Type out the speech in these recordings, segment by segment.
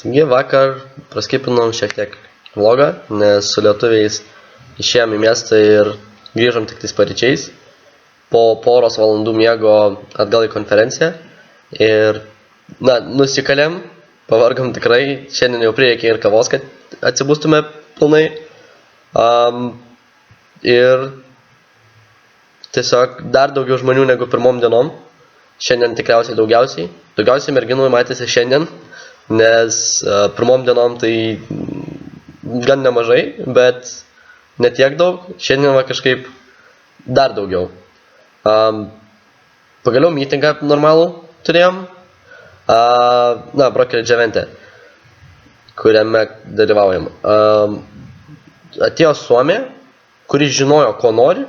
Taigi vakar praskipinom šiek tiek vlogą, nes su lietuviais išėjom į miestą ir grįžom tik tais paryčiais. Po poros valandų miego atgal į konferenciją ir, nusikalėm, pavargom tikrai, šiandien jau prireikė ir kavos, kad atsibustume pilnai. Ir tiesiog dar daugiau žmonių negu pirmom dienom. Šiandien tikriausiai daugiausiai merginų matėsi šiandien, nes pirmom dienom tai gan nemažai, bet ne tiek daug. Šiandien va kažkaip dar daugiau. Pagaliau meetingą normalų turėjom, brokeridge evente, kuriame dalyvaujam. Atėjo Suomė, kuris žinojo, ko nori,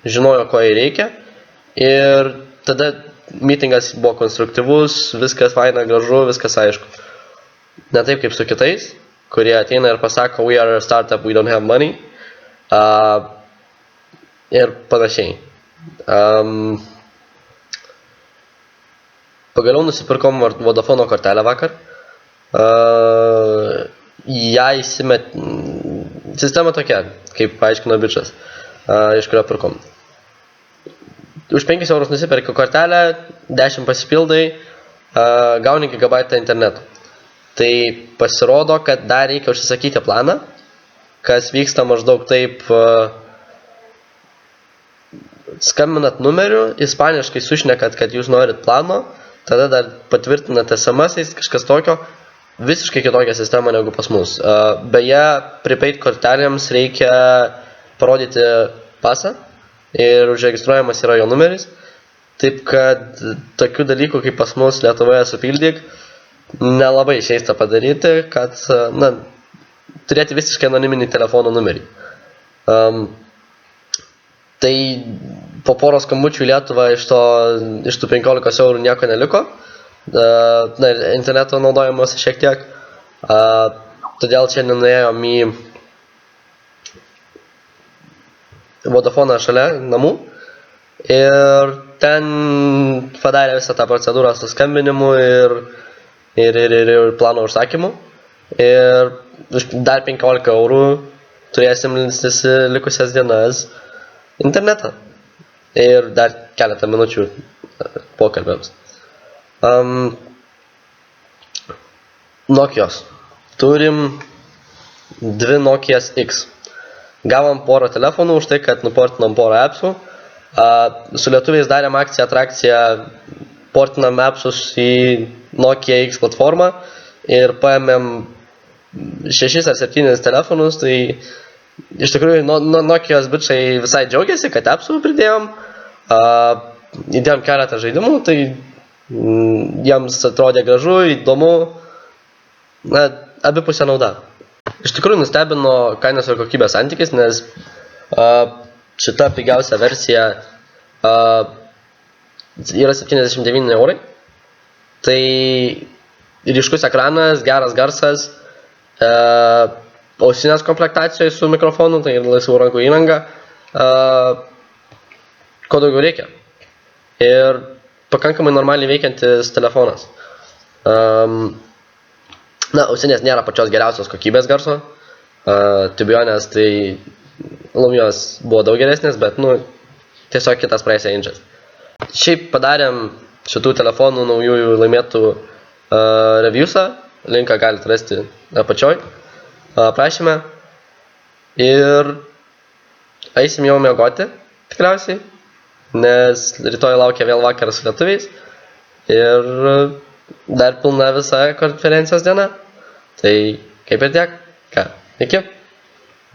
žinojo, ko jai reikia, ir tada meetingas buvo konstruktyvus, viskas faina, gražu, viskas aišku. Ne taip kaip su kitais, kurie ateina ir pasako, we are a startup, we don't have money, ir panašiai. Pagaliau nusipirkom Vodafone kortelę vakar. Ją sistema tokia, kaip paaiškino bičas, iš kurio pirkom. Už 5 eurus nusipirki kortelę, 10 pasipildai, gauni gigabaitą interneto. Tai pasirodo, kad dar reikia užsisakyti planą, kas vyksta maždaug taip: skambinat numeriu, ispaniškai sušnekat, kad jūs norit plano, tada dar patvirtinat SMS-ais, kažkas tokio, visiškai kitokia sistema negu pas mus. Beje, prepaid kortelėms reikia parodyti pasą ir užregistruojamas yra jo numeris, taip kad tokių dalykų kaip pas mus Lietuvoje supildyk nelabai išeista padaryti, kad turėti visiškai anoniminį telefono numerį. Tai po poros skambučių į Lietuvą iš tų 15 eurų nieko neliko, interneto naudojimas šiek tiek, todėl šiandien nuėjom į Vodafone šalia namų ir ten padarė visą tą procedūrą su skambinimu ir plano užsakymu, ir dar 15 eurų turėsim likusias dienas internetą ir dar keletą minučių pokalbėms. Nokijos. Turim 2 Nokijas X. Gavom porą telefonų už tai, kad nuportinom porą appsų. Su lietuviais darėm atrakciją, portinam appsus į Nokia X platformą ir paėmėm 6 ar 7 telefonus. Tai iš tikrųjų Nokijos bičai visai džiaugiasi, kad appsų pridėjom. Įdėjom keletą žaidimų, tai jiems atrodė gražu, įdomu, abipusė nauda. Iš tikrųjų nustebino kainos ir kokybės santykis, nes šita pigiausia versija yra 79 eurai. Tai ryškus ekranas, geras garsas, ausinės komplektacijoje su mikrofonu, tai ir laisvų rankų įranga. Ko daugiau reikia. Ir pakankamai normaliai veikiantis telefonas. Ausinės nėra pačios geriausios kokybės garso. To be honest, tai Lumijos buvo daug geresnės, bet tiesiog kitas price range'as. Šiaip padarėm šitų telefonų naujųjų laimėtų reviewsą. Linką galite rasti apačioj aprašyme. Ir eisim jau miegoti, tikriausiai, nes rytoj laukia vėl vakaras su lietuviais ir dar pilna visa konferencijos diena. Tai kaip ir tiek. Iki.